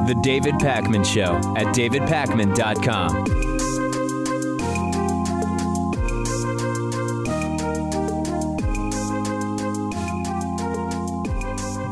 The David Pakman Show at davidpakman.com.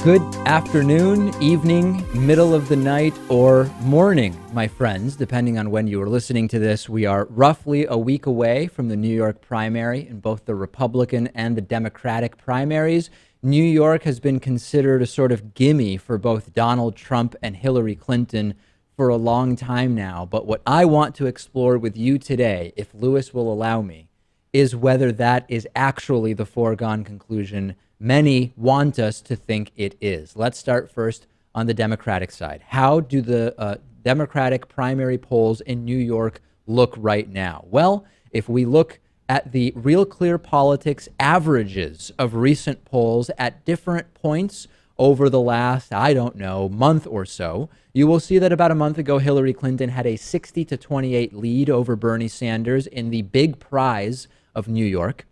Good afternoon, evening, middle of the night, or morning, my friends, depending on when you are listening to this. We are roughly a week away from the New York primary in both the Republican and the Democratic primaries. New York has been considered a sort of gimme for both Donald Trump and Hillary Clinton for a long time now. But what I want to explore with you today, if Lewis will allow me, is whether that is actually the foregone conclusion many want us to think it is. Let's start first on the Democratic side. How do the Democratic primary polls in New York look right now? Well, if we look at the Real Clear Politics averages of recent polls at different points over the last, month or so, you will see that about a month ago, Hillary Clinton had a 60-28 lead over Bernie Sanders in the big prize of New York.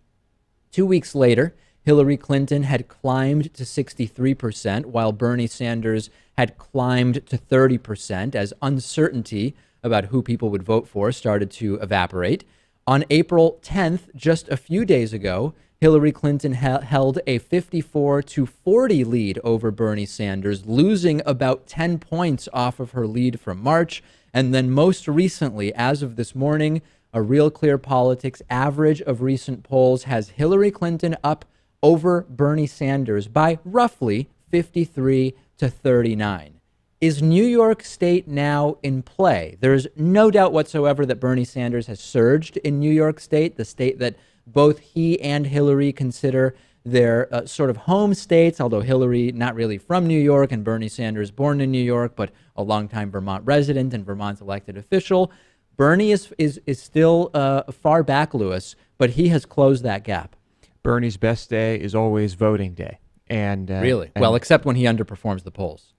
2 weeks later, Hillary Clinton had climbed to 63%, while Bernie Sanders had climbed to 30% as uncertainty about who people would vote for started to evaporate. On April 10th, just a few days ago, Hillary Clinton held a 54-40 lead over Bernie Sanders, losing about 10 points off of her lead from March. And then most recently, as of this morning, a Real Clear Politics average of recent polls has Hillary Clinton up over Bernie Sanders by roughly 53-39. Is New York State now in play? There's no doubt whatsoever that Bernie Sanders has surged in New York State, the state that both he and Hillary consider their sort of home states, although Hillary not really from New York and Bernie Sanders born in New York, but a longtime Vermont resident and Vermont's elected official. Bernie is still far back, Lewis, but he has closed that gap. Bernie's best day is always voting day. Really? Well, except when he underperforms the polls.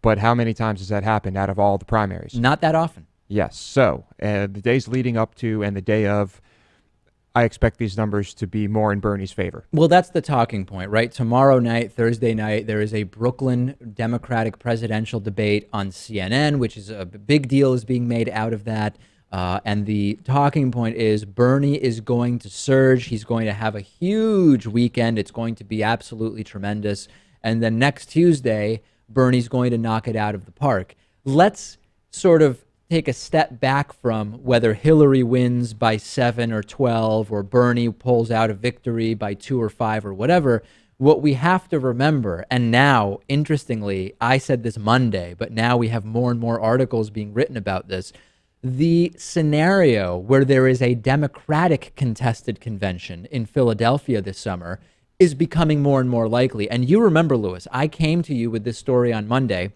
But how many times has that happened out of all the primaries? Not that often. Yes. So the days leading up to and the day of, I expect these numbers to be more in Bernie's favor. Well, that's the talking point, right? Tomorrow night, Thursday night, there is a Brooklyn Democratic presidential debate on CNN, which is a big deal is being made out of that. And the talking point is Bernie is going to surge. He's going to have a huge weekend. It's going to be absolutely tremendous. And then next Tuesday, Bernie's going to knock it out of the park. Let's sort of take a step back from whether Hillary wins by 7 or 12 or Bernie pulls out a victory by 2 or 5 or whatever. What we have to remember, and now, interestingly, I said this Monday, but now we have more and more articles being written about this. The scenario where there is a Democratic contested convention in Philadelphia this summer is becoming more and more likely. And you remember, Lewis, I came to you with this story on Monday.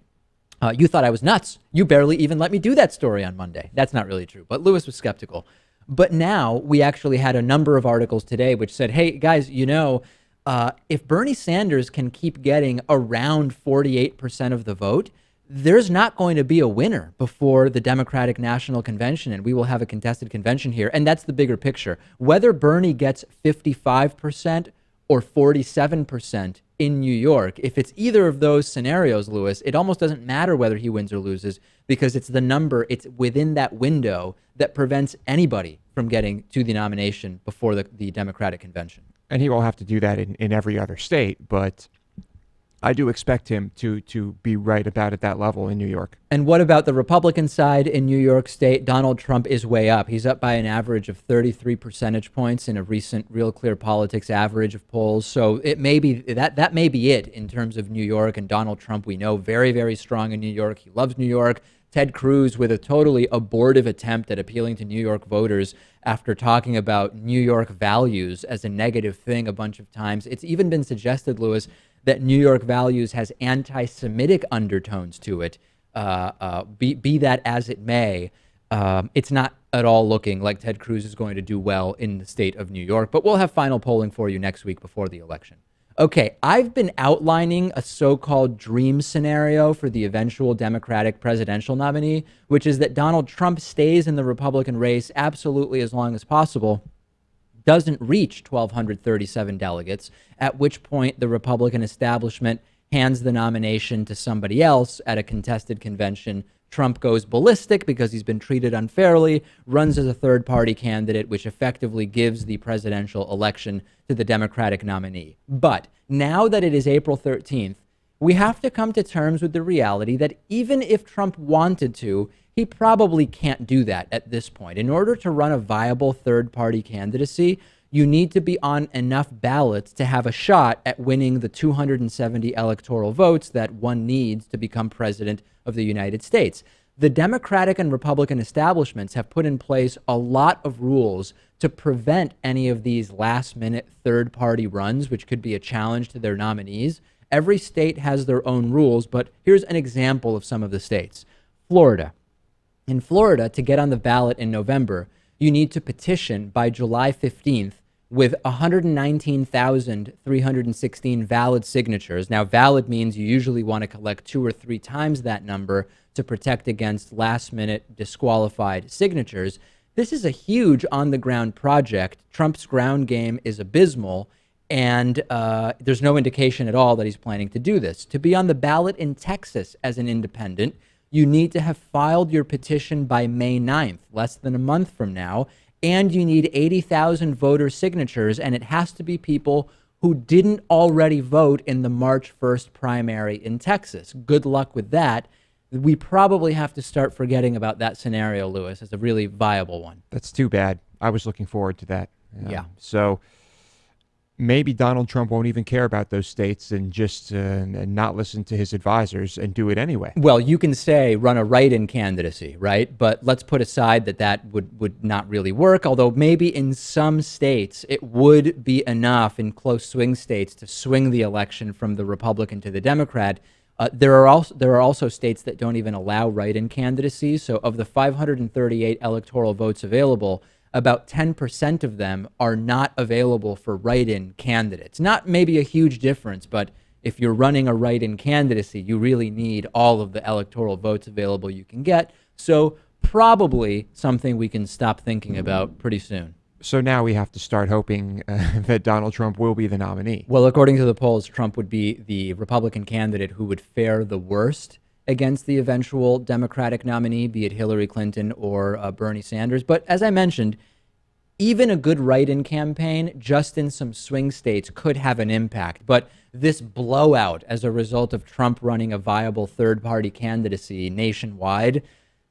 You thought I was nuts. You barely even let me do that story on Monday. That's not really true, but Lewis was skeptical. But now we actually had a number of articles today which said, hey, guys, if Bernie Sanders can keep getting around 48% of the vote, there's not going to be a winner before the Democratic National Convention, and we will have a contested convention here. And that's the bigger picture. Whether Bernie gets 55% or 47% in New York, if it's either of those scenarios, Lewis, it almost doesn't matter whether he wins or loses because it's the number, it's within that window that prevents anybody from getting to the nomination before the Democratic Convention. And he will have to do that in every other state, but I do expect him to be right about at that level in New York. And what about the Republican side in New York State? Donald Trump is way up. He's up by an average of 33 percentage points in a recent Real Clear Politics average of polls. So it may be that may be it in terms of New York. And Donald Trump, we know, very, very strong in New York. He loves New York. Ted Cruz with a totally abortive attempt at appealing to New York voters after talking about New York values as a negative thing a bunch of times. It's even been suggested, Lewis, that New York values has anti-Semitic undertones to it. Be that as it may, it's not at all looking like Ted Cruz is going to do well in the state of New York, but we'll have final polling for you next week before the election. Okay, I've been outlining a so-called dream scenario for the eventual Democratic presidential nominee, which is that Donald Trump stays in the Republican race absolutely as long as possible. doesn't reach 1,237 delegates, at which point the Republican establishment hands the nomination to somebody else at a contested convention. Trump goes ballistic because he's been treated unfairly, runs as a third-party candidate, which effectively gives the presidential election to the Democratic nominee. But now that it is April 13th, we have to come to terms with the reality that even if Trump wanted to, he probably can't do that at this point. In order to run a viable third-party candidacy, you need to be on enough ballots to have a shot at winning the 270 electoral votes that one needs to become president of the United States. The Democratic and Republican establishments have put in place a lot of rules to prevent any of these last-minute third-party runs, which could be a challenge to their nominees. Every state has their own rules, but here's an example of some of the states. Florida. In Florida, to get on the ballot in November, you need to petition by July 15th with 119,316 valid signatures. Now, valid means you usually want to collect 2 or 3 times that number to protect against last-minute disqualified signatures. This is a huge on-the-ground project. Trump's ground game is abysmal, and there's no indication at all that he's planning to do this. To be on the ballot in Texas as an independent, you need to have filed your petition by May 9th, less than a month from now, and you need 80,000 voter signatures, and it has to be people who didn't already vote in the March 1st primary in Texas. Good luck with that. We probably have to start forgetting about that scenario, Lewis, as a really viable one. That's too bad. I was looking forward to that. Yeah. So maybe Donald Trump won't even care about those states and just and not listen to his advisors and do it anyway. Well, you can say run a write-in candidacy, right? But let's put aside that would not really work, although maybe in some states it would be enough in close swing states to swing the election from the Republican to the Democrat. There are also states that don't even allow write-in candidacies. So of the 538 electoral votes available, about 10% of them are not available for write-in candidates. Not maybe a huge difference, but if you're running a write-in candidacy, you really need all of the electoral votes available you can get. So probably something we can stop thinking about pretty soon. So now we have to start hoping that Donald Trump will be the nominee. Well, according to the polls, Trump would be the Republican candidate who would fare the worst against the eventual Democratic nominee, be it Hillary Clinton or Bernie Sanders. But as I mentioned, even a good write-in campaign just in some swing states could have an impact. But this blowout as a result of Trump running a viable third-party candidacy nationwide,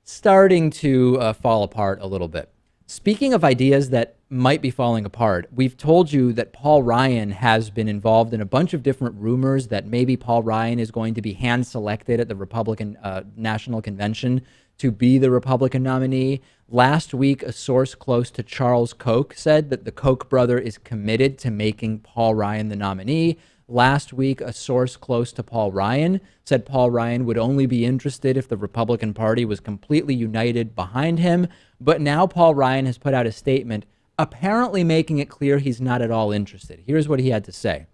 starting to fall apart a little bit. Speaking of ideas that might be falling apart, we've told you that Paul Ryan has been involved in a bunch of different rumors that maybe Paul Ryan is going to be hand-selected at the Republican National Convention to be the Republican nominee. Last week, a source close to Charles Koch said that the Koch brother is committed to making Paul Ryan the nominee. Last week, a source close to Paul Ryan said Paul Ryan would only be interested if the Republican Party was completely united behind him. But now Paul Ryan has put out a statement apparently making it clear he's not at all interested. Here's what he had to say.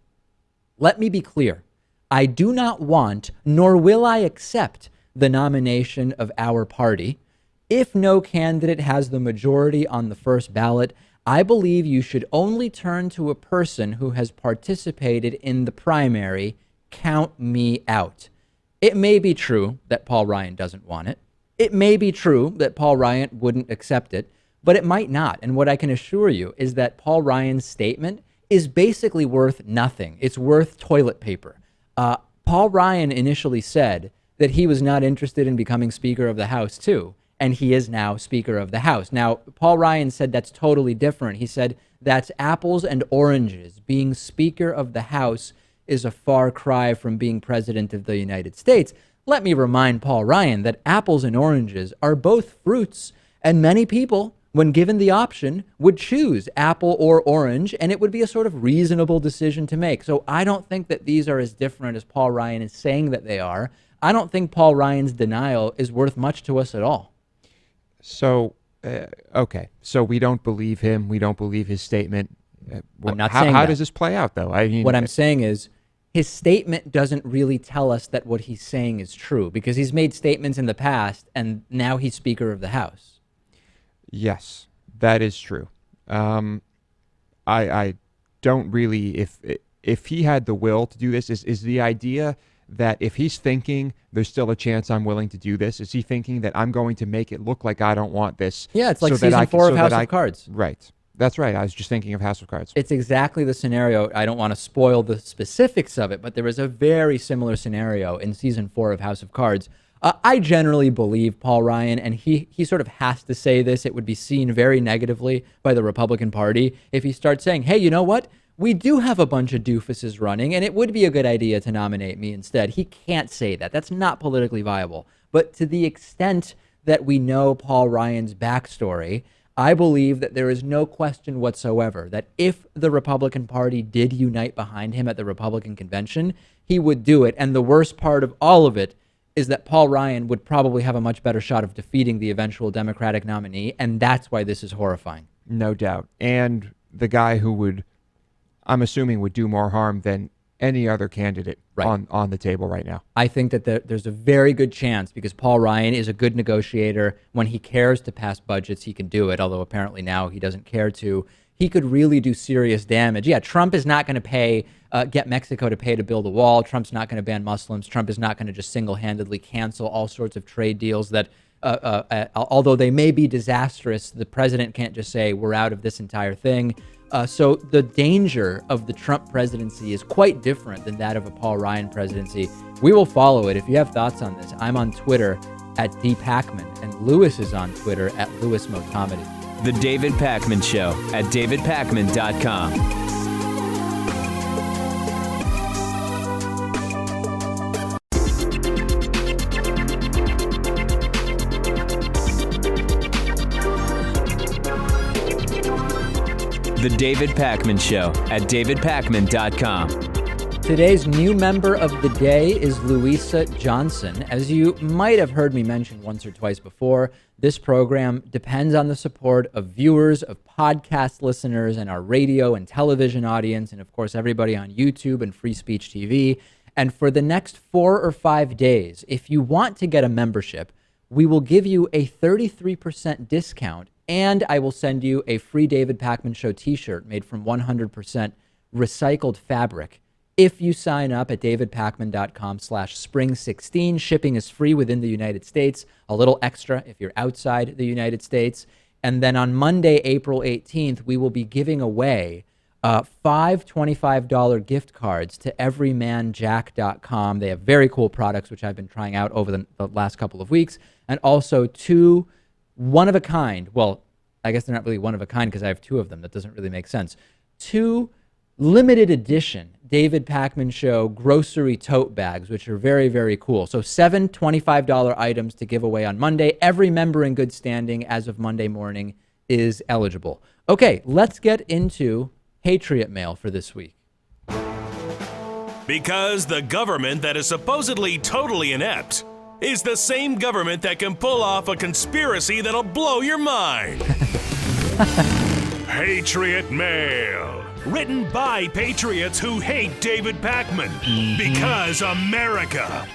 "Let me be clear. I do not want, nor will I accept the nomination of our party. If no candidate has the majority on the first ballot, I believe you should only turn to a person who has participated in the primary. Count me out." It may be true that Paul Ryan doesn't want it. It may be true that Paul Ryan wouldn't accept it, but it might not. And what I can assure you is that Paul Ryan's statement is basically worth nothing. It's worth toilet paper. Paul Ryan initially said that he was not interested in becoming Speaker of the House too, and he is now Speaker of the House. Now, Paul Ryan said that's totally different. He said that's apples and oranges. Being Speaker of the House is a far cry from being President of the United States. Let me remind Paul Ryan that apples and oranges are both fruits, and many people, when given the option, would choose apple or orange, and it would be a sort of reasonable decision to make. So I don't think that these are as different as Paul Ryan is saying that they are. I don't think Paul Ryan's denial is worth much to us at all. So, okay. So we don't believe him. We don't believe his statement. I'm not saying that. How does this play out, though? I mean, what I'm saying is his statement doesn't really tell us that what he's saying is true, because he's made statements in the past, and now he's Speaker of the House. Yes, that is true. I don't really, if he had the will to do this, is the idea that if he's thinking there's still a chance I'm willing to do this, is he thinking that I'm going to make it look like I don't want this? Yeah, it's like season 4 of House of Cards. Right. That's right. I was just thinking of House of Cards. It's exactly the scenario. I don't want to spoil the specifics of it, but there was a very similar scenario in season 4 of House of Cards. I generally believe Paul Ryan, and he sort of has to say this. It would be seen very negatively by the Republican Party if he starts saying, hey, you know what? We do have a bunch of doofuses running, and it would be a good idea to nominate me instead. He can't say that. That's not politically viable. But to the extent that we know Paul Ryan's backstory, I believe that there is no question whatsoever that if the Republican Party did unite behind him at the Republican convention, he would do it. And the worst part of all of it is that Paul Ryan would probably have a much better shot of defeating the eventual Democratic nominee, and that's why this is horrifying. No doubt. And the guy who would, I'm assuming, would do more harm than any other candidate on the table right now. I think that there's a very good chance, because Paul Ryan is a good negotiator. When he cares to pass budgets, he can do it, although apparently now he doesn't care to. He could really do serious damage. Yeah, Trump is not going to get Mexico to pay to build a wall. Trump's not going to ban Muslims. Trump is not going to just single-handedly cancel all sorts of trade deals that, although they may be disastrous, the president can't just say, we're out of this entire thing. So the danger of the Trump presidency is quite different than that of a Paul Ryan presidency. We will follow it. If you have thoughts on this, I'm on Twitter at @dpacman, and Lewis is on Twitter at @LewisMotamedy. The David Pakman Show at davidpakman.com. The David Pakman Show at davidpakman.com. Today's new member of the day is Louisa Johnson. As you might have heard me mention once or twice before, this program depends on the support of viewers, of podcast listeners, and our radio and television audience, and of course everybody on YouTube and Free Speech TV. And for the next 4 or 5 days, if you want to get a membership, we will give you a 33% discount, and I will send you a free David Pakman Show t-shirt made from 100% recycled fabric if you sign up at davidpakman.com/spring16. Shipping is free within the United States, a little extra if you're outside the United States. And then on Monday, April 18th, we will be giving away 5 $25 gift cards to everymanjack.com. They have very cool products, which I've been trying out over the last couple of weeks. And also 2 one-of-a-kind, well, I guess they're not really one-of-a-kind because I have 2 of them. That doesn't really make sense. 2 limited edition David Pakman Show grocery tote bags, which are very, very cool. So 7 $25 items to give away on Monday. Every member in good standing as of Monday morning is eligible. Okay, let's get into Hatriot Mail for this week. Because the government that is supposedly totally inept is the same government that can pull off a conspiracy that'll blow your mind. Hatriot Mail. Written by patriots who hate David Pakman. Because America.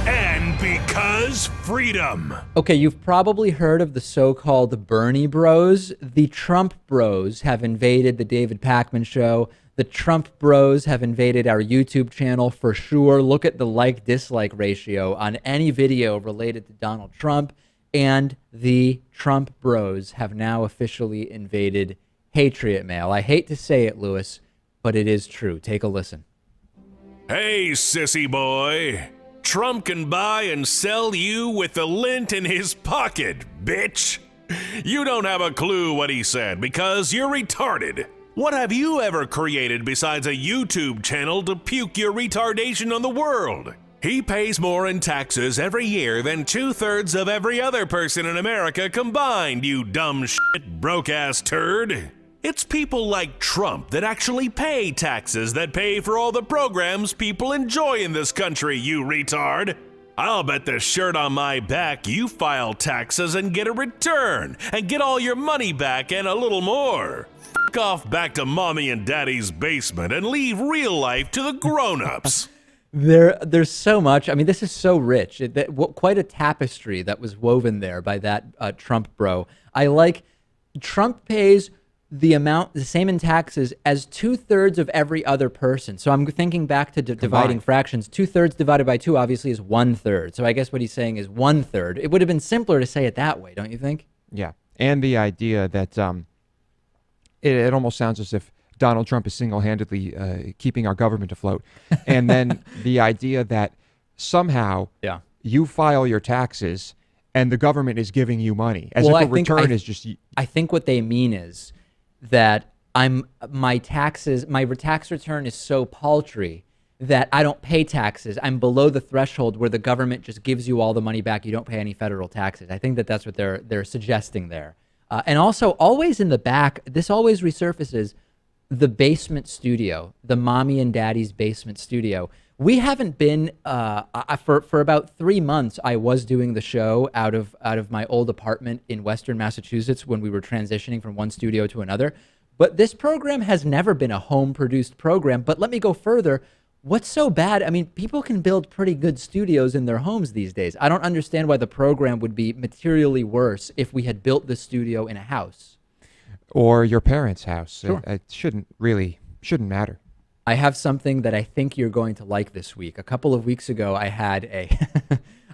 And because freedom. Okay, you've probably heard of the so-called Bernie Bros. The Trump Bros have invaded the David Pakman Show. The Trump Bros have invaded our YouTube channel for sure. Look at the like-dislike ratio on any video related to Donald Trump. And the Trump Bros have now officially invaded Hatriot Mail. I hate to say it, Lewis, but it is true. Take a listen. Hey, sissy boy. Trump can buy and sell you with the lint in his pocket, bitch. You don't have a clue what he said because you're retarded. What have you ever created besides a YouTube channel to puke your retardation on the world? He pays more in taxes every year than 2/3 of every other person in America combined, you dumb shit broke-ass turd. It's people like Trump that actually pay taxes that pay for all the programs people enjoy in this country, you retard. I'll bet the shirt on my back you file taxes and get a return and get all your money back and a little more. Fuck off back to mommy and daddy's basement and leave real life to the grown-ups. There's so much. I mean, this is so rich. Quite a tapestry that was woven there by that Trump bro. I like Trump pays the same in taxes as 2/3 of every other person. So I'm thinking back to dividing fractions. 2/3 divided by 2 obviously is 1/3. So I guess what he's saying is 1/3. It would have been simpler to say it that way, don't you think? Yeah. And the idea that it almost sounds as if Donald Trump is single-handedly keeping our government afloat. And then the idea that somehow you file your taxes and the government is giving you money, as if a return is just... I think what they mean is that my tax return is so paltry that I don't pay taxes. I'm below the threshold where the government just gives you all the money back. You don't pay any federal taxes. I think that that's what they're suggesting there. And also, always in the back, this always resurfaces the basement studio, the mommy and daddy's basement studio. We haven't been for about 3 months. I was doing the show out of my old apartment in Western Massachusetts when we were transitioning from one studio to another. But this program has never been a home-produced program. But let me go further. What's so bad? I mean, people can build pretty good studios in their homes these days. I don't understand why the program would be materially worse if we had built the studio in a house. Or your parents' house. Sure. It shouldn't matter. I have something that I think you're going to like this week. A couple of weeks ago, I had a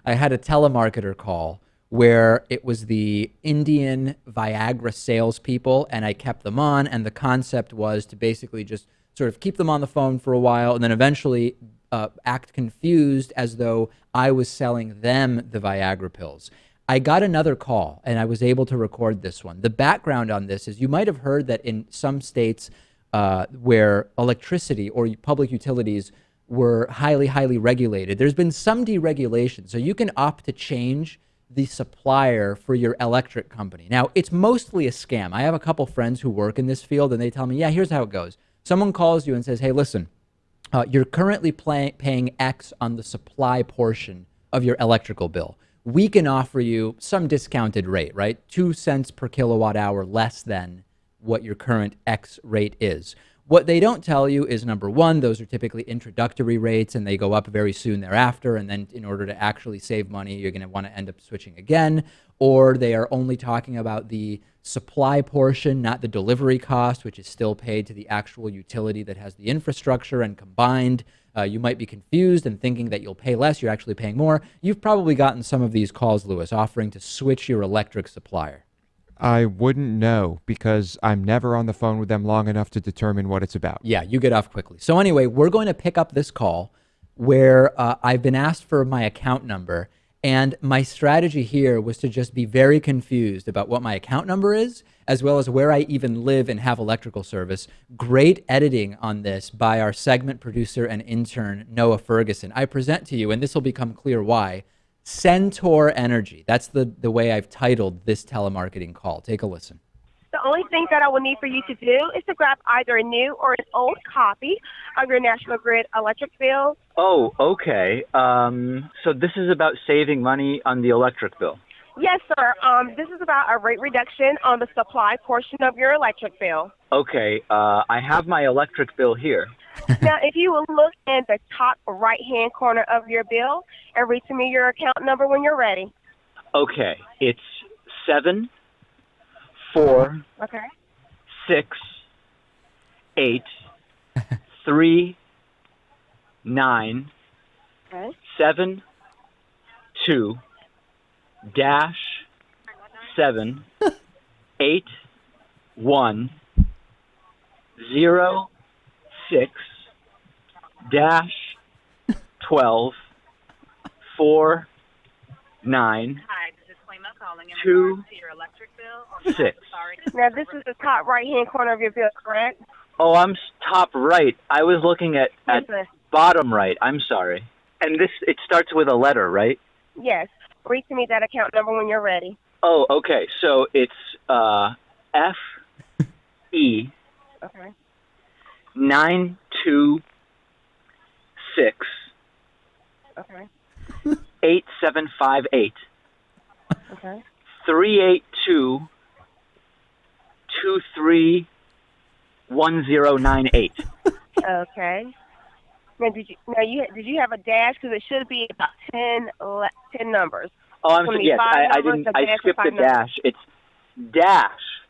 telemarketer call where it was the Indian Viagra salespeople, and I kept them on, and the concept was to basically just sort of keep them on the phone for a while, and then eventually act confused as though I was selling them the Viagra pills. I got another call, and I was able to record this one. The background on this is you might have heard that in some states where electricity or public utilities were highly, highly regulated, there's been some deregulation. So you can opt to change the supplier for your electric company. Now, it's mostly a scam. I have a couple friends who work in this field, and they tell me, yeah, here's how it goes. Someone calls you and says, hey, listen, you're currently paying X on the supply portion of your electrical bill. We can offer you some discounted rate, right? 2 cents per kilowatt hour less than what your current X rate is. What they don't tell you is, number one, those are typically introductory rates and they go up very soon thereafter. And then in order to actually save money, you're going to want to end up switching again. Or they are only talking about the supply portion, not the delivery cost, which is still paid to the actual utility that has the infrastructure. And combined, you might be confused and thinking that you'll pay less. You're actually paying more. You've probably gotten some of these calls, Lewis, offering to switch your electric supplier. I wouldn't know because I'm never on the phone with them long enough to determine what it's about. Yeah, you get off quickly. So anyway, we're going to pick up this call where I've been asked for my account number, and my strategy here was to just be very confused about what my account number is, as well as where I even live and have electrical service. Great editing on this by our segment producer and intern, Noah Ferguson. I present to you, and this will become clear why, Centaur Energy. That's the way I've titled this telemarketing call. Take a listen. The only thing that I will need for you to do is to grab either a new or an old copy of your National Grid electric bill. Oh, okay. So this is about saving money on the electric bill. Yes, sir. This is about a rate reduction on the supply portion of your electric bill. Okay. I have my electric bill here. Now, if you will look in the top right-hand corner of your bill and read to me your account number when you're ready. Okay. It's 7, 4, Okay. 6, 8, 3, 9, Okay. 7, 2, dash, 7, 8, 1, 0, 6, dash, 12, 4, 9, 2, 6. Now, this is the top right-hand corner of your bill, correct? Oh, I'm top right. I was looking at Yes, sir. bottom right. I'm sorry. And it starts with a letter, right? Yes. Read to me that account number when you're ready. Oh, okay. So it's FE Okay. 926 Okay. 8758 Okay. 382 231098. Okay. Now, did you have a dash? Because it should be about 10 numbers. Oh, I'm It's gonna sorry. be Yes, 5 I numbers, didn't. a I dash, skipped and the 5 numbers. dash. It's dash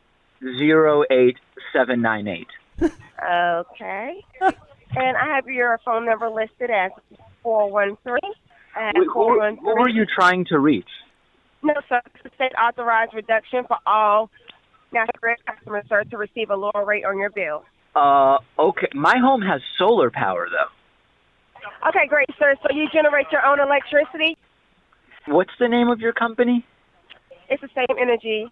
798. Okay. And I have your phone number listed as 413. Who were you trying to reach? No, sir. It's a state authorized reduction for all National Grid customers, sir, to receive a lower rate on your bill. Okay. My home has solar power, though. Okay, great, sir. So you generate your own electricity? What's the name of your company? It's the same energy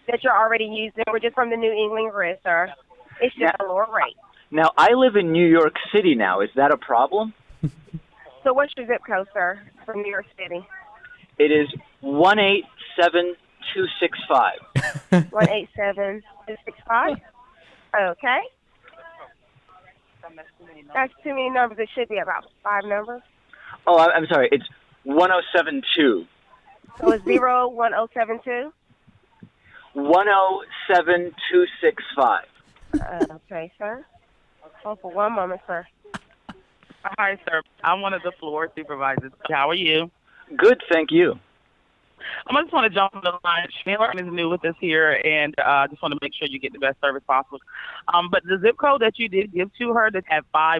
that you're already using. We're just from the New England grid, sir. It's just a lower rate. Now, I live in New York City now. Is that a problem? So what's your zip code, sir, from New York City? It is 187265. 187265? Okay. That's too many numbers. It should be about 5 numbers. Oh, I'm sorry. It's 1072. So it's 1072? 107265. Okay, sir. Hold for one moment, sir. Hi, sir. I'm one of the floor supervisors. How are you? Good, thank you. I just want to jump on the line. Shayla is new with us here, and I just want to make sure you get the best service possible. But the zip code that you did give to her that had 6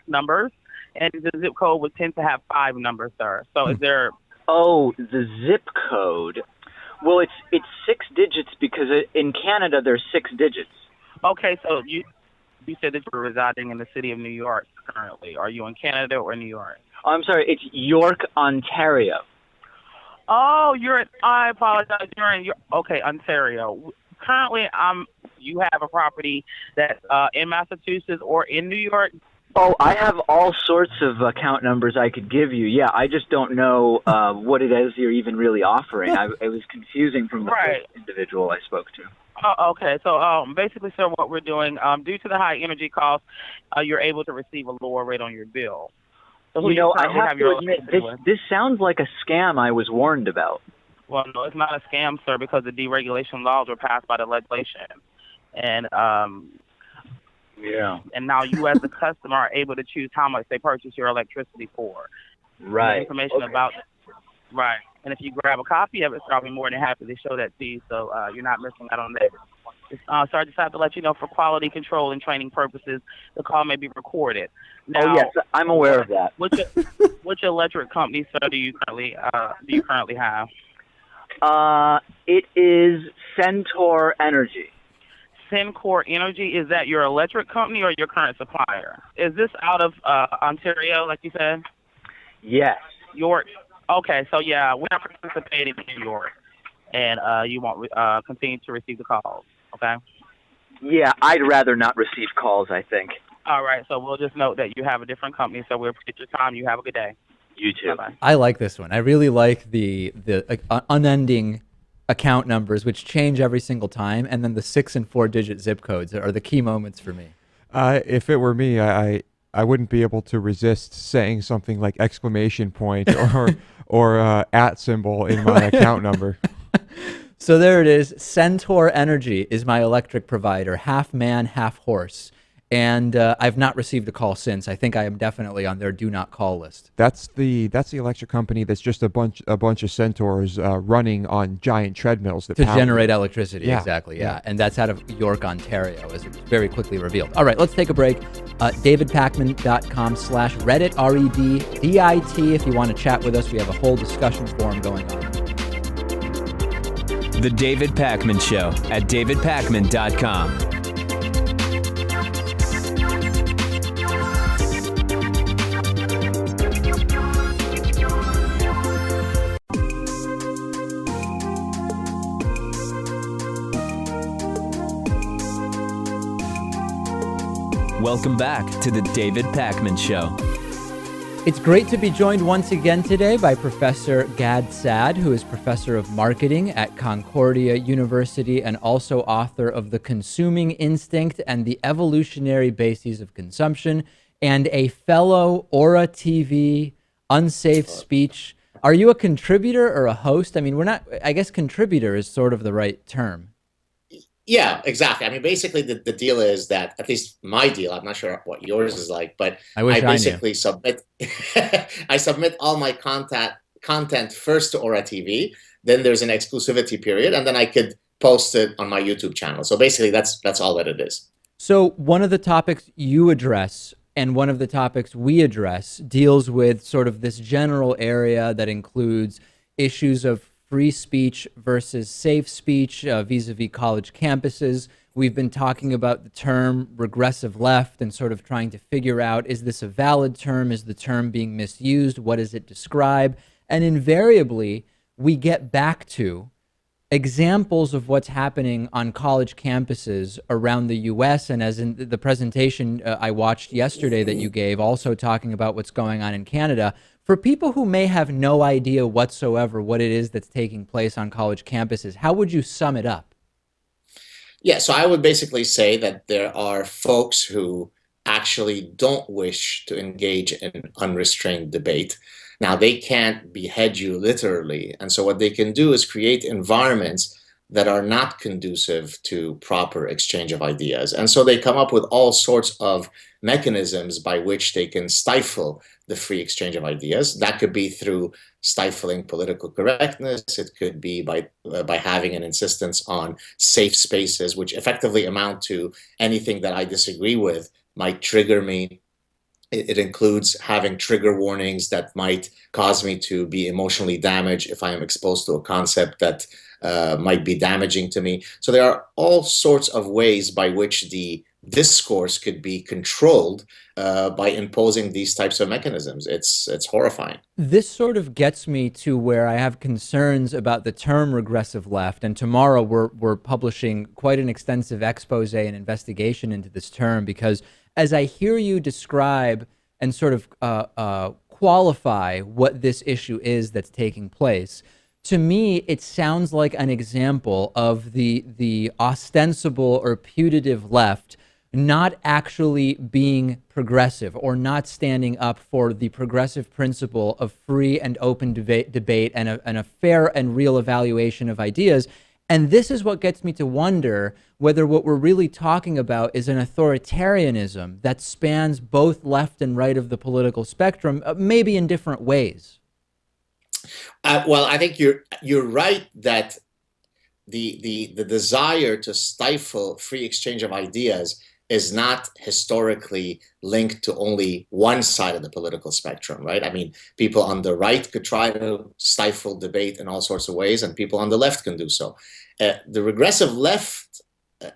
numbers, and the zip code would tend to have 5 numbers, sir. So is there... Oh, the zip code. Well, it's 6 digits because in Canada there's 6 digits. Okay, so you said that you're residing in the city of New York currently. Are you in Canada or New York? Oh, I'm sorry, it's York, Ontario. Oh, I apologize. You're in Ontario. Currently, you have a property that's in Massachusetts or in New York. Oh, I have all sorts of account numbers I could give you. Yeah, I just don't know what it is you're even really offering. It was confusing from the first individual I spoke to. Oh, okay. So basically, sir, what we're doing, due to the high energy costs, you're able to receive a lower rate on your bill. So I have to admit, this sounds like a scam I was warned about. Well, no, it's not a scam, sir, because the deregulation laws were passed by the legislation. And and now you as the customer are able to choose how much they purchase your electricity for. Right. The information about right. And if you grab a copy of it, so I'll be more than happy to show that to you, so you're not missing out on that. So I just have to let you know, for quality control and training purposes, the call may be recorded. Now, yes, I'm aware of that. Which electric company, sir, do you currently have? It is Centaur Energy. Centaur Energy, is that your electric company or your current supplier? Is this out of Ontario, like you said? Yes. York. Okay, so yeah, we're not participating in York, and you won't continue to receive the calls. Okay. Yeah, I'd rather not receive calls, I think. All right, so we'll just note that you have a different company, so we appreciate your time. You have a good day. You too. Bye-bye. I like this one. I really like the unending account numbers, which change every single time, and then the 6 and 4 digit zip codes are the key moments for me. If it were me, I wouldn't be able to resist saying something like exclamation point or @ symbol in my account number. So there it is. Centaur Energy is my electric provider, half man, half horse. And I've not received a call since. I think I am definitely on their do not call list. That's the electric company that's just a bunch of centaurs running on giant treadmills that to power generate electricity. Yeah. Exactly. Yeah. And that's out of York, Ontario, as it was very quickly revealed. All right, let's take a break. DavidPakman.com/Reddit, REDDIT. If you want to chat with us, we have a whole discussion forum going on. The David Pakman Show at davidpakman.com. Welcome back to the David Pakman Show. It's great to be joined once again today by Professor Gad Saad, who is Professor of Marketing at Concordia University and also author of The Consuming Instinct and the Evolutionary Bases of Consumption, and a fellow Aura TV Unsafe Speech. Are you a contributor or a host? I mean, I guess contributor is sort of the right term. Yeah, exactly. I mean, basically, the deal is that, at least my deal, I'm not sure what yours is like, but I basically submit I submit all my content first to Aura TV. Then there's an exclusivity period, and then I could post it on my YouTube channel. So basically, that's all that it is. So one of the topics you address and one of the topics we address deals with sort of this general area that includes issues of free speech versus safe speech vis-a-vis college campuses. We've been talking about the term regressive left and sort of trying to figure out, is this a valid term? Is the term being misused? What does it describe? And invariably, we get back to examples of what's happening on college campuses around the U.S. And as in the presentation I watched yesterday that you gave, also talking about what's going on in Canada, for people who may have no idea whatsoever what it is that's taking place on college campuses, how would you sum it up? Yeah, so I would basically say that there are folks who actually don't wish to engage in unrestrained debate. Now, they can't behead you literally. And so what they can do is create environments that are not conducive to proper exchange of ideas. And so they come up with all sorts of mechanisms by which they can stifle the free exchange of ideas. That could be through stifling political correctness. It could be by having an insistence on safe spaces, which effectively amount to anything that I disagree with might trigger me. It includes having trigger warnings that might cause me to be emotionally damaged if I am exposed to a concept that might be damaging to me. So there are all sorts of ways by which the discourse could be controlled by imposing these types of mechanisms. It's horrifying. This sort of gets me to where I have concerns about the term regressive left. And tomorrow we're publishing quite an extensive expose and investigation into this term, because as I hear you describe and sort of qualify what this issue is that's taking place, to me, it sounds like an example of the ostensible or putative left not actually being progressive or not standing up for the progressive principle of free and open debate and a fair and real evaluation of ideas. And this is what gets me to wonder whether what we're really talking about is an authoritarianism that spans both left and right of the political spectrum, maybe in different ways. Well, I think you're right that the desire to stifle free exchange of ideas is not historically linked to only one side of the political spectrum, right? I mean, people on the right could try to stifle debate in all sorts of ways, and people on the left can do so. The regressive left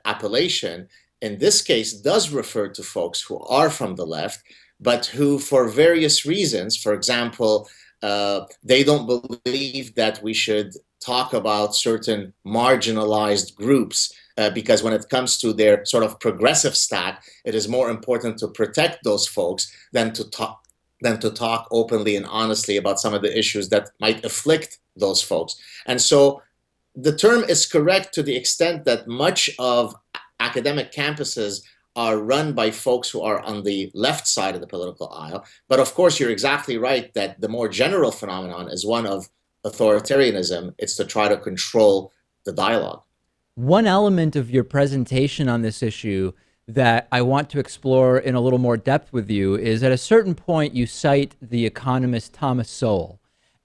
appellation, in this case, does refer to folks who are from the left, but who, for various reasons, for example, they don't believe that we should talk about certain marginalized groups because when it comes to their sort of progressive stack, it is more important to protect those folks than to talk openly and honestly about some of the issues that might afflict those folks. And so the term is correct to the extent that much of academic campuses are run by folks who are on the left side of the political aisle. But of course, you're exactly right that the more general phenomenon is one of authoritarianism. It's to try to control the dialogue. One element of your presentation on this issue that I want to explore in a little more depth with you is at a certain point you cite the economist Thomas Sowell.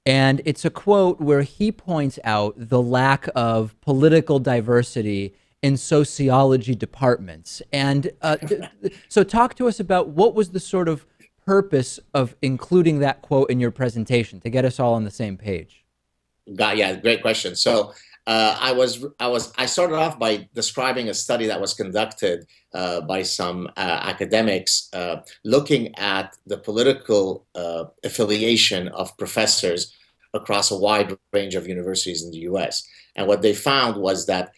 And it's a quote where he points out the lack of political diversity in sociology departments. And so talk to us about what was the sort of purpose of including that quote in your presentation to get us all on the same page. Yeah, great question. So I started off by describing a study that was conducted by some academics looking at the political affiliation of professors across a wide range of universities in the US. And what they found was that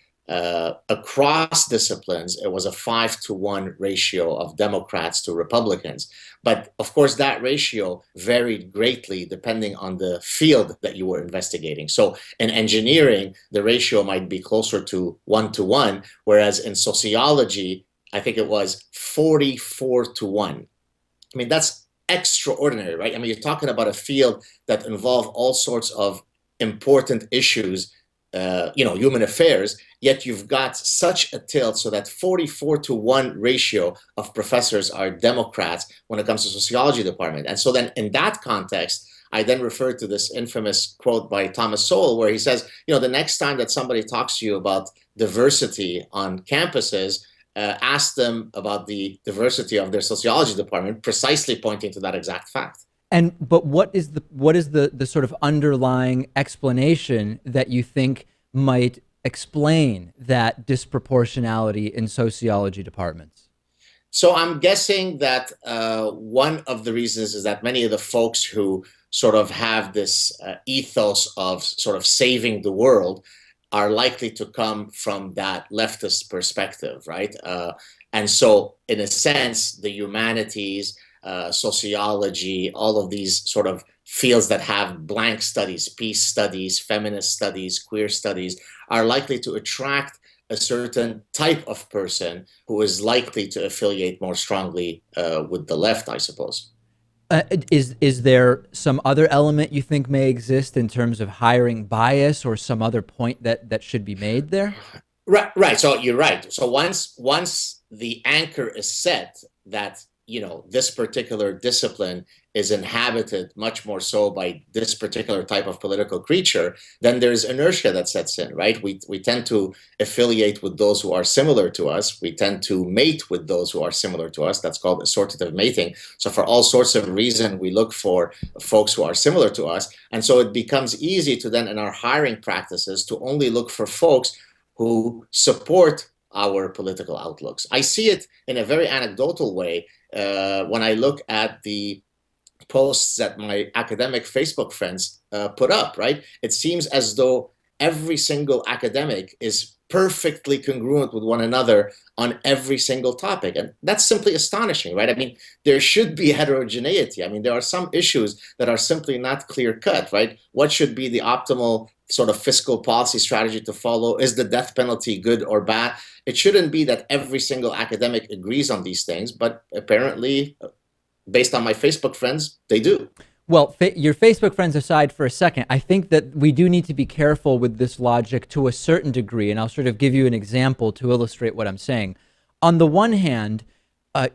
across disciplines, it was a 5-to-1 ratio of Democrats to Republicans. But of course, that ratio varied greatly depending on the field that you were investigating. So in engineering, the ratio might be closer to 1-to-1, whereas in sociology, I think it was 44-to-1. I mean, that's extraordinary, right? I mean, you're talking about a field that involves all sorts of important issues, human affairs, yet you've got such a tilt so that 44-to-1 ratio of professors are Democrats when it comes to sociology department. And so then in that context, I then refer to this infamous quote by Thomas Sowell, where he says, the next time that somebody talks to you about diversity on campuses, ask them about the diversity of their sociology department, precisely pointing to that exact fact. But what is the sort of underlying explanation that you think might explain that disproportionality in sociology departments? So I'm guessing that one of the reasons is that many of the folks who sort of have this ethos of sort of saving the world are likely to come from that leftist perspective, right? And so in a sense, the humanities, sociology, all of these sort of fields that have blank studies, peace studies, feminist studies, queer studies, are likely to attract a certain type of person who is likely to affiliate more strongly with the left, I suppose. Is there some other element you think may exist in terms of hiring bias, or some other point that should be made there? Right. So you're right. So once the anchor is set that this particular discipline is inhabited much more so by this particular type of political creature, then there's inertia that sets in, right? We tend to affiliate with those who are similar to us. We tend to mate with those who are similar to us. That's called assortative mating. So for all sorts of reasons, we look for folks who are similar to us. And so it becomes easy to then, in our hiring practices, to only look for folks who support our political outlooks. I see it in a very anecdotal way when I look at the posts that my academic Facebook friends put up, right? It seems as though every single academic is perfectly congruent with one another on every single topic. And that's simply astonishing, right? I mean, there should be heterogeneity. I mean, there are some issues that are simply not clear cut, right? What should be the optimal sort of fiscal policy strategy to follow? Is the death penalty good or bad? It shouldn't be that every single academic agrees on these things, but apparently, based on my Facebook friends, they do. Well, your Facebook friends aside for a second, I think that we do need to be careful with this logic to a certain degree, and I'll sort of give you an example to illustrate what I'm saying. On the one hand,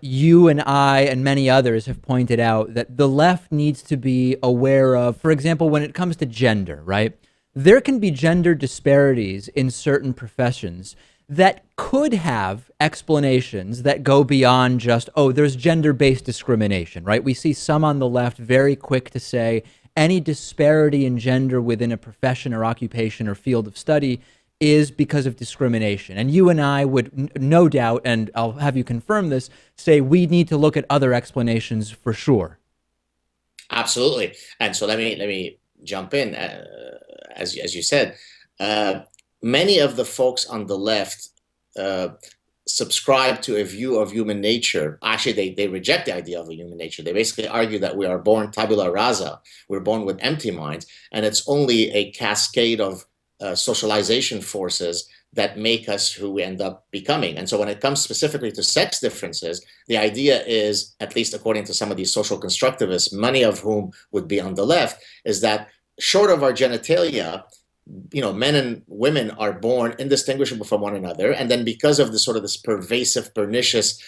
you and I and many others have pointed out that the left needs to be aware of, for example, when it comes to gender, right? There can be gender disparities in certain professions that could have explanations that go beyond just, oh, there's gender-based discrimination, right? We see some on the left very quick to say any disparity in gender within a profession or occupation or field of study is because of discrimination. And you and I would no doubt, and I'll have you confirm this, say we need to look at other explanations for sure. Absolutely. And so let me jump in. As you said, many of the folks on the left subscribe to a view of human nature. Actually, they reject the idea of a human nature. They basically argue that we are born tabula rasa. We're born with empty minds, and it's only a cascade of socialization forces that make us who we end up becoming. And so when it comes specifically to sex differences, the idea is, at least according to some of these social constructivists, many of whom would be on the left, is that short of our genitalia, men and women are born indistinguishable from one another. And then because of this pervasive, pernicious,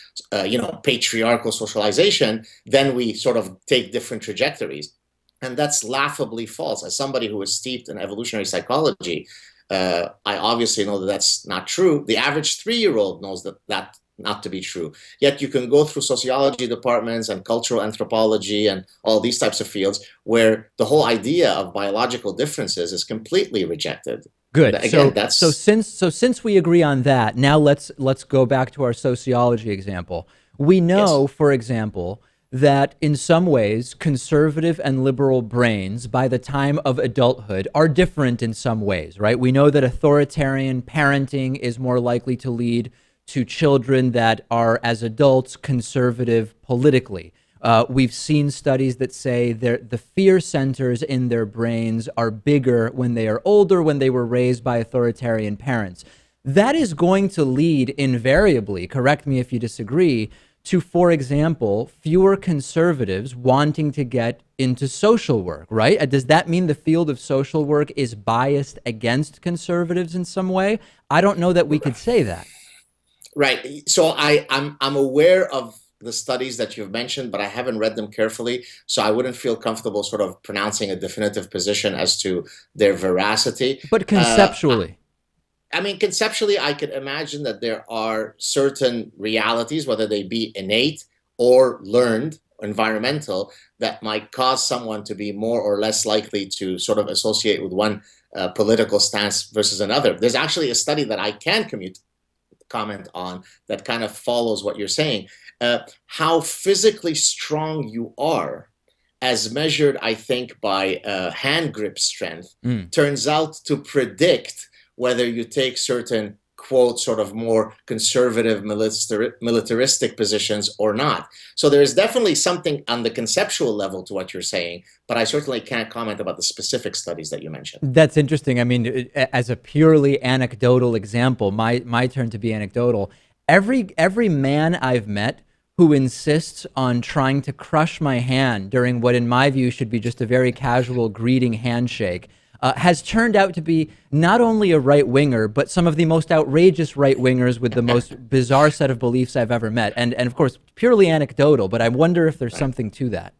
patriarchal socialization, then we sort of take different trajectories. And that's laughably false. As somebody who is steeped in evolutionary psychology, I obviously know that that's not true. The average 3-year-old knows that not to be true. Yet you can go through sociology departments and cultural anthropology and all these types of fields where the whole idea of biological differences is completely rejected. Good. Again, so since we agree on that, now let's go back to our sociology example. We know, yes, for example, that in some ways conservative and liberal brains by the time of adulthood are different in some ways, right? We know that authoritarian parenting is more likely to lead to children that are, as adults, conservative politically. We've seen studies that say the fear centers in their brains are bigger when they are older, when they were raised by authoritarian parents. That is going to lead invariably, correct me if you disagree, to, for example, fewer conservatives wanting to get into social work, right? Does that mean the field of social work is biased against conservatives in some way? I don't know that we could say that. Right. So I'm aware of the studies that you've mentioned, but I haven't read them carefully, so I wouldn't feel comfortable sort of pronouncing a definitive position as to their veracity. But conceptually. I mean, conceptually, I could imagine that there are certain realities, whether they be innate or learned, environmental, that might cause someone to be more or less likely to sort of associate with one political stance versus another. There's actually a study that I can comment on that kind of follows what you're saying. How physically strong you are, as measured, I think, by hand grip strength, turns out to predict whether you take certain, quote, sort of more conservative militaristic positions or not. So there is definitely something on the conceptual level to what you're saying, but I certainly can't comment about the specific studies that you mentioned. That's interesting. I mean, as a purely anecdotal example, my turn to be anecdotal, every man I've met who insists on trying to crush my hand during what in my view should be just a very casual greeting handshake has turned out to be not only a right-winger, but some of the most outrageous right-wingers with the most bizarre set of beliefs I've ever met. And of course, purely anecdotal, but I wonder if there's something to that.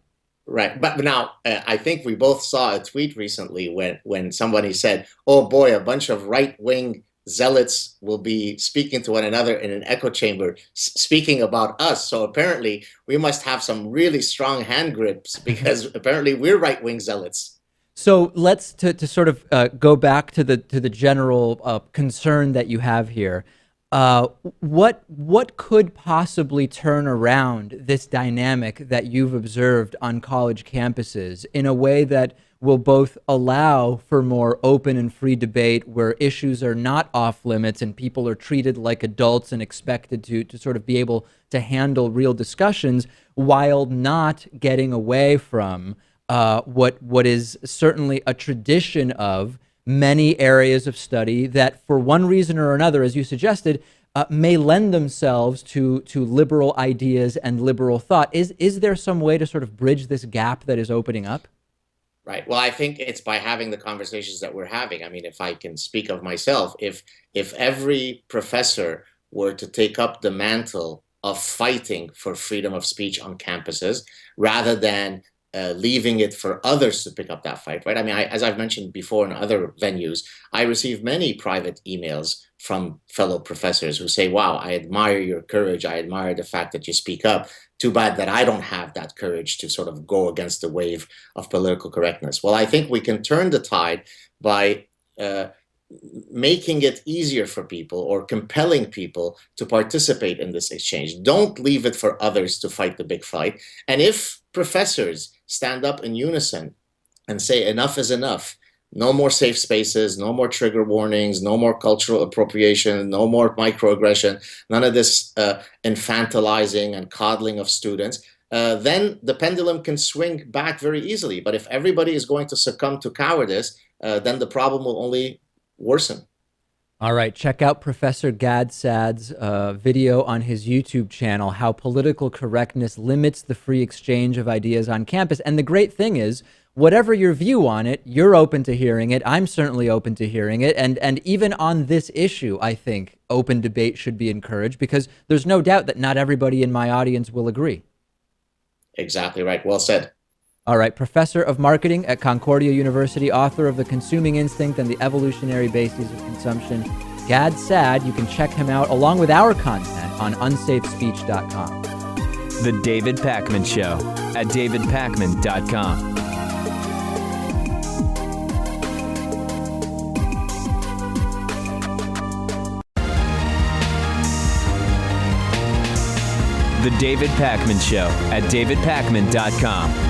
Right. But now, I think we both saw a tweet recently when somebody said, oh boy, a bunch of right-wing zealots will be speaking to one another in an echo chamber, speaking about us. So apparently, we must have some really strong hand grips because apparently we're right-wing zealots. So let's to sort of go back to the general concern that you have here. What could possibly turn around this dynamic that you've observed on college campuses in a way that will both allow for more open and free debate, where issues are not off limits and people are treated like adults and expected to sort of be able to handle real discussions, while not getting away from what is certainly a tradition of many areas of study that, for one reason or another, as you suggested, may lend themselves to liberal ideas and liberal thought. Is there some way to sort of bridge this gap that is opening up? Right. Well, I think it's by having the conversations that we're having. I mean, if I can speak of myself, if every professor were to take up the mantle of fighting for freedom of speech on campuses rather than leaving it for others to pick up that fight, right? I mean, as I've mentioned before in other venues, I receive many private emails from fellow professors who say, wow, I admire your courage. I admire the fact that you speak up. Too bad that I don't have that courage to sort of go against the wave of political correctness. Well, I think we can turn the tide by making it easier for people or compelling people to participate in this exchange. Don't leave it for others to fight the big fight. And if professors stand up in unison and say enough is enough, no more safe spaces, no more trigger warnings, no more cultural appropriation, no more microaggression, none of this infantilizing and coddling of students, then the pendulum can swing back very easily. But if everybody is going to succumb to cowardice, then the problem will only worsen. All right, check out Professor Gad Saad's video on his YouTube channel, How Political Correctness Limits the Free Exchange of Ideas on Campus. And the great thing is, whatever your view on it, you're open to hearing it. I'm certainly open to hearing it. And even on this issue, I think open debate should be encouraged, because there's no doubt that not everybody in my audience will agree. Exactly right. Well said. All right, Professor of Marketing at Concordia University, author of The Consuming Instinct and the Evolutionary Bases of Consumption, Gad Saad. You can check him out along with our content on unsafespeech.com. The David Pakman Show at davidpakman.com. The David Pakman Show at davidpakman.com.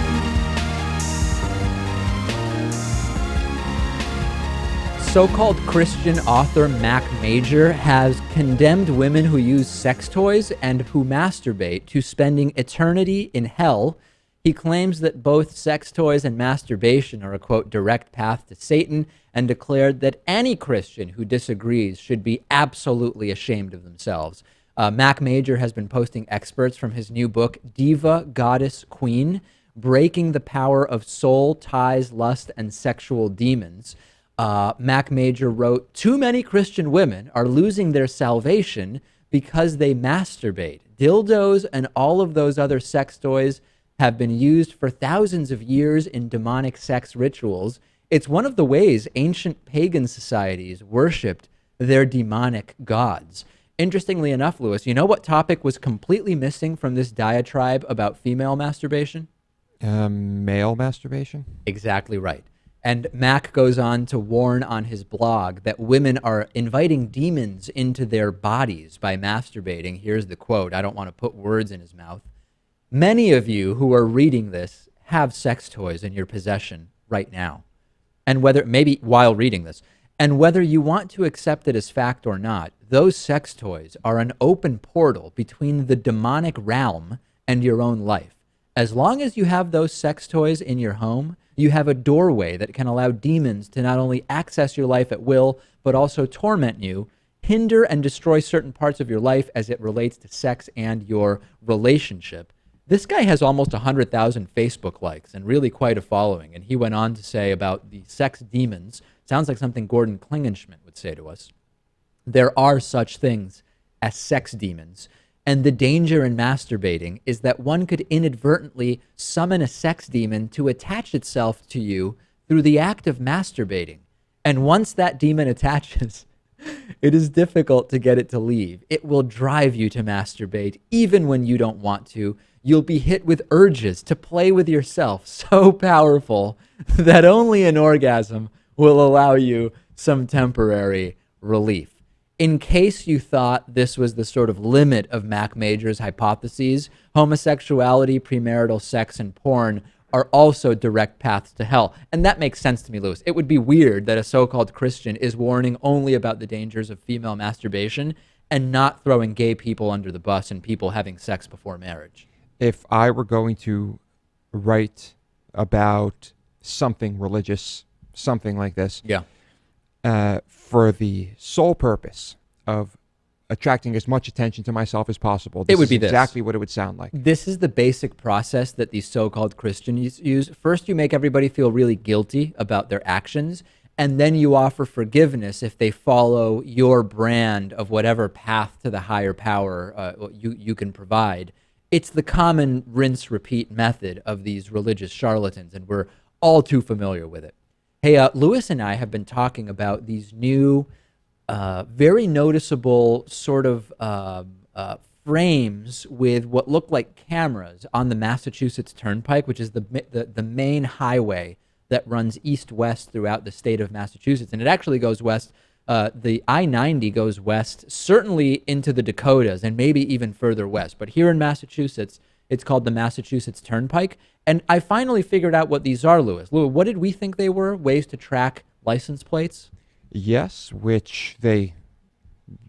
So-called Christian author Mack Major has condemned women who use sex toys and who masturbate to spending eternity in hell. He claims that both sex toys and masturbation are a, quote, direct path to Satan, and declared that any Christian who disagrees should be absolutely ashamed of themselves. Mack Major has been posting excerpts from his new book, Diva, Goddess, Queen, Breaking the Power of Soul, Ties, Lust, and Sexual Demons. Mack Major wrote, "Too many Christian women are losing their salvation because they masturbate," Dildos and all of those other sex toys have been used for thousands of years in demonic sex rituals. It's one of the ways ancient pagan societies worshipped their demonic gods. Interestingly enough, Lewis, you know what topic was completely missing from this diatribe about female masturbation? Male masturbation? Exactly right. And Mack goes on to warn on his blog that women are inviting demons into their bodies by masturbating. Here's the quote. I don't want to put words in his mouth. Many of you who are reading this have sex toys in your possession right now. And whether, maybe while reading this, and whether you want to accept it as fact or not, those sex toys are an open portal between the demonic realm and your own life. As long as you have those sex toys in your home, you have a doorway that can allow demons to not only access your life at will, but also torment you, hinder and destroy certain parts of your life as it relates to sex and your relationship. This guy has almost 100,000 Facebook likes and really quite a following. And he went on to say about the sex demons, sounds like something Gordon Klingenschmidt would say to us. There are such things as sex demons. And the danger in masturbating is that one could inadvertently summon a sex demon to attach itself to you through the act of masturbating. And once that demon attaches, it is difficult to get it to leave. It will drive you to masturbate even when you don't want to. You'll be hit with urges to play with yourself so powerful that only an orgasm will allow you some temporary relief. In case you thought this was the sort of limit of Mack Major's hypotheses, homosexuality, premarital sex, and porn are also direct paths to hell. And that makes sense to me, Lewis. It would be weird that a so-called Christian is warning only about the dangers of female masturbation and not throwing gay people under the bus and people having sex before marriage. If I were going to write about something religious, something like this, for the sole purpose of attracting as much attention to myself as possible, it would be exactly what it would sound like. This is the basic process that these so-called Christians use. First, you make everybody feel really guilty about their actions, and then you offer forgiveness if they follow your brand of whatever path to the higher power you can provide. It's the common rinse-repeat method of these religious charlatans, and we're all too familiar with it. Hey, Lewis and I have been talking about these new, very noticeable sort of frames with what look like cameras on the Massachusetts Turnpike, which is the main highway that runs east-west throughout the state of Massachusetts. And it actually goes west. The I-90 goes west, certainly into the Dakotas and maybe even further west. But here in Massachusetts, it's called the Massachusetts Turnpike. And I finally figured out what these are, Lewis. Lewis, what did we think they were? Ways to track license plates? Yes, which they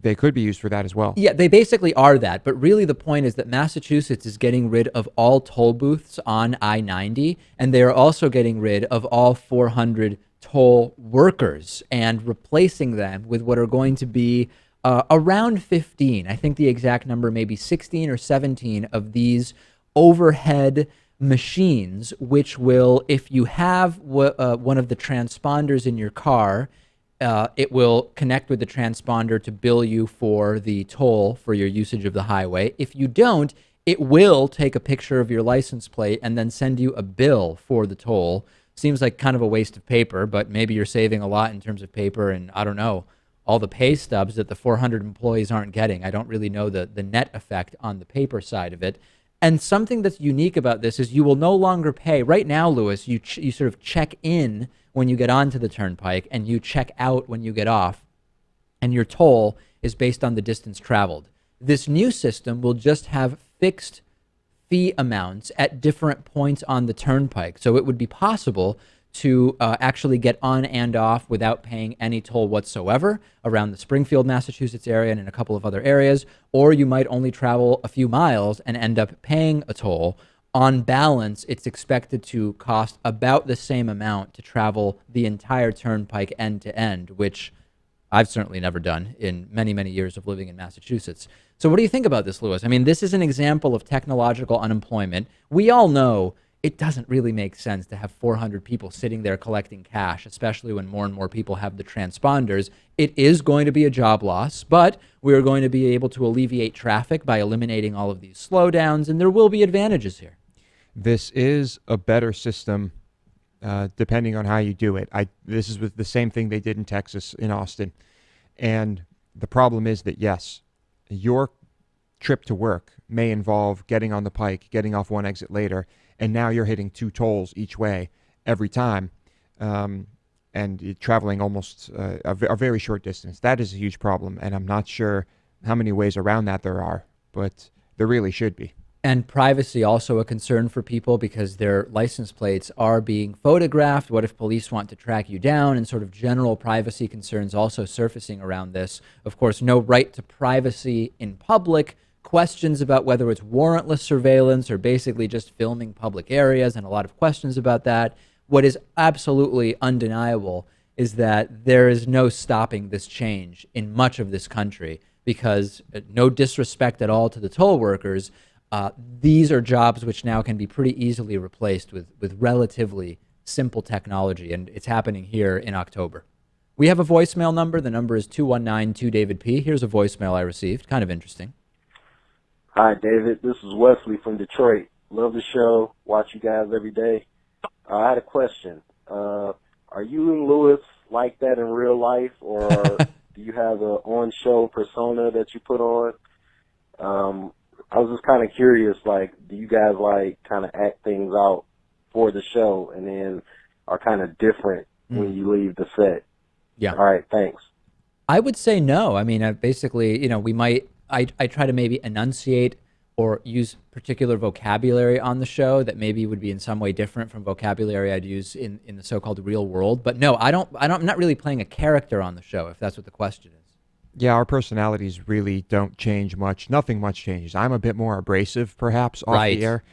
could be used for that as well. Yeah, they basically are that. But really the point is that Massachusetts is getting rid of all toll booths on I-90, and they are also getting rid of all 400 toll workers and replacing them with what are going to be around 15. I think the exact number may be 16 or 17 of these overhead machines, which will, if you have one of the transponders in your car, it will connect with the transponder to bill you for the toll for your usage of the highway. If you don't, it will take a picture of your license plate and then send you a bill for the toll. Seems like kind of a waste of paper, but maybe you're saving a lot in terms of paper and, I don't know, all the pay stubs that the 400 employees aren't getting. I don't really know the net effect on the paper side of it. And something that's unique about this is you will no longer pay. Right now, Lewis, you sort of check in when you get onto the turnpike and you check out when you get off, and your toll is based on the distance traveled. This new system will just have fixed fee amounts at different points on the turnpike. So it would be possible to actually get on and off without paying any toll whatsoever around the Springfield, Massachusetts area and in a couple of other areas, or you might only travel a few miles and end up paying a toll. On balance, it's expected to cost about the same amount to travel the entire turnpike end to end, which I've certainly never done in many, many years of living in Massachusetts. So what do you think about this, Lewis? I mean, this is an example of technological unemployment. We all know it doesn't really make sense to have 400 people sitting there collecting cash, especially when more and more people have the transponders. It is going to be a job loss, but we're going to be able to alleviate traffic by eliminating all of these slowdowns, and there will be advantages here. This is a better system depending on how you do it. This is with the same thing they did in Texas, in Austin. And the problem is that, yes, your trip to work may involve getting on the pike, getting off one exit later, and now you're hitting 2 tolls each way every time, and you're traveling almost a very short distance. That is a huge problem, and I'm not sure how many ways around that there are, but there really should be. And privacy also a concern for people because their license plates are being photographed. What if police want to track you down? And sort of general privacy concerns also surfacing around this. Of course, no right to privacy in public, questions about whether it's warrantless surveillance or basically just filming public areas, and a lot of questions about that. What is absolutely undeniable is that there is no stopping this change in much of this country because, no disrespect at all to the toll workers, these are jobs which now can be pretty easily replaced with relatively simple technology, and it's happening here in October. We have a voicemail number. The number is 219-2-DAVID-P. Here's a voicemail I received. Kind of interesting. Hi, David. This is Wesley from Detroit. Love the show. Watch you guys every day. I had a question. Are you and Lewis like that in real life, or do you have an on-show persona that you put on? I was just kind of curious, like, do you guys, like, kind of act things out for the show and then are kind of different when you leave the set? Yeah. All right, thanks. I would say no. I mean, basically, we might, I try to maybe enunciate or use particular vocabulary on the show that maybe would be in some way different from vocabulary I'd use in the so-called real world. But no, I'm not really playing a character on the show, if that's what the question is. Yeah, our personalities really don't change much. Nothing much changes. I'm a bit more abrasive, perhaps, off the air.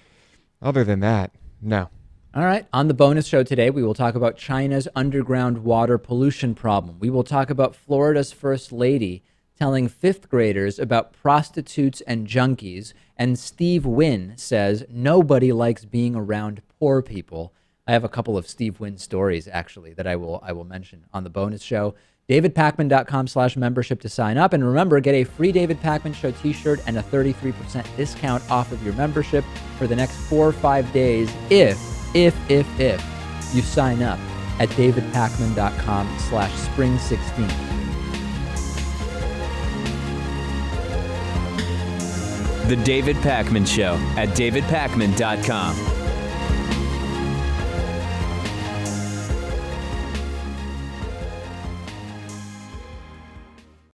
Other than that, no. All right. On the bonus show today, we will talk about China's underground water pollution problem. We will talk about Florida's first lady telling 5th graders about prostitutes and junkies. And Steve Wynn says nobody likes being around poor people. I have a couple of Steve Wynn stories, actually, that I will mention on the bonus show. DavidPakman.com/membership to sign up. And remember, get a free David Pakman Show t-shirt and a 33% discount off of your membership for the next 4 or 5 days if you sign up at davidpakman.com/spring16. The David Pakman Show at davidpakman.com.